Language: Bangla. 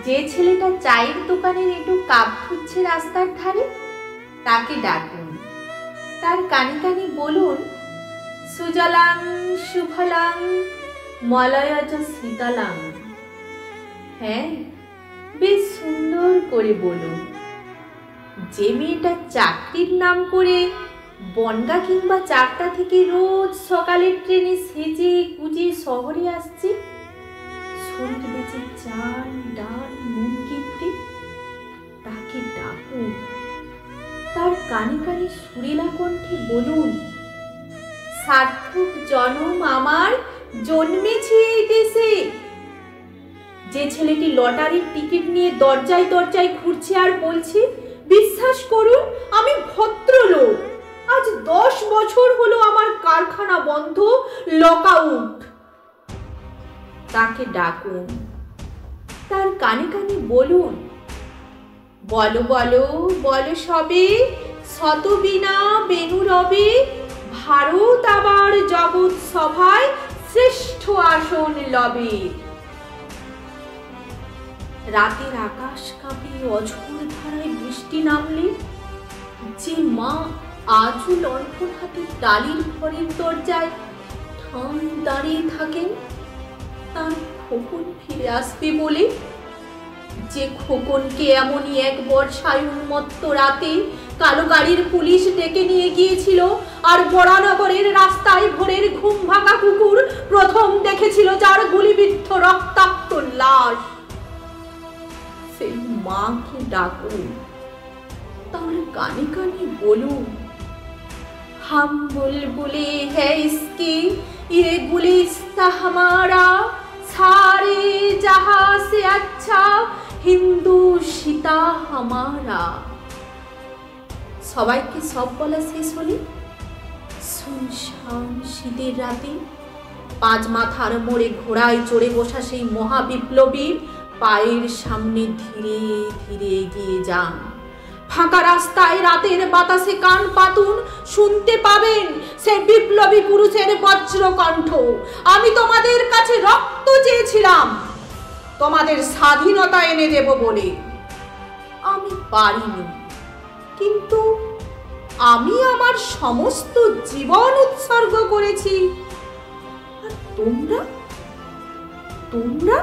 যে ছেলেটা চায়ের দোকানের একটু কাপ ধুচ্ছে রাস্তার ধারে, তাকে ডাকুন। তার কানে কানে বলুন, সুজলাং সুফলাং মলয়জ শীতলাং। হ্যাঁ, বেশ সুন্দর করে বলুন। যে মেয়েটা চাকরির নাম করে বনগা কিংবা চাকদা থেকে রোজ সকালের ট্রেনে সেজে গুজে শহরে আসছে, শরীর বেঁচে চাল ডাল নুন কিনতে, তাকে ডাকুন। তার কানে কানে সুরেলা কণ্ঠে বলুন, সার্থক জনম আমার জন্মেছি এই দেশে। যে ছেলেটি লটারির টিকিট নিয়ে দরজায় দরজায় ঘুরছে আর বলছে, বিশ্বাস করুন আমি ভদ্রলোক, আজ 10 বছর হলো আমার কারখানা বন্ধ, লকআউট, তাকে ডাকুন। তার কানে কানে বলুন, বলো বলো বলো সবে, শত বিনা বেনু রবে, ভারত আবার জগৎ সভায় শ্রেষ্ঠ আসন লবে। রাতের আকাশ কাঁপে অঝোর ধারায় বৃষ্টি নামলে, যে মা আজও লণ্ঠন হাতে টালির ঘরের দরজায় ঠান দাঁড়িয়ে থাকেন তার খোকন ফিরে আসবে বলে, যে খোকনকে এমনই এক বর্ষায় উন্মত্ত রাতে কালো গাড়ির পুলিশ ডেকে নিয়ে গিয়েছিল, আর বরানগরের রাস্তায় ভোরের ঘুম ভাঙা কুকুর প্রথম দেখেছিল যার গুলিবিদ্ধ রক্তাক্ত লাশ, সেই মাকে ডাকুন। তার কানে কানে বলুন, হাম বুলবুলে হ্যায় ইসকি ये गुलिस्ता हमारा, सारे जहां से अच्छा হিন্দু সীতা হামারা। সবাইকে সব বলা শেষ হলে শুনশান শীতের রাতে 5 মাথার মোড়ে ঘোড়ায় চড়ে বসা সেই মহাবিপ্লবী পায়ের সামনে ধীরে ধীরে এগিয়ে যান। ফাঁকা রাস্তায় রাতের বাতাসে কান পাতুন, শুনতে পাবেন সে বিপ্লবী পুরুষের বজ্রকণ্ঠ, আমি তোমাদের কাছে রক্ত চেয়েছিলাম তোমাদের স্বাধীনতা এনে দেব বলে, আমি পারিনি, কিন্তু আমি আমার সমস্ত জীবন উৎসর্গ করেছি। আর তোমরা তোমরা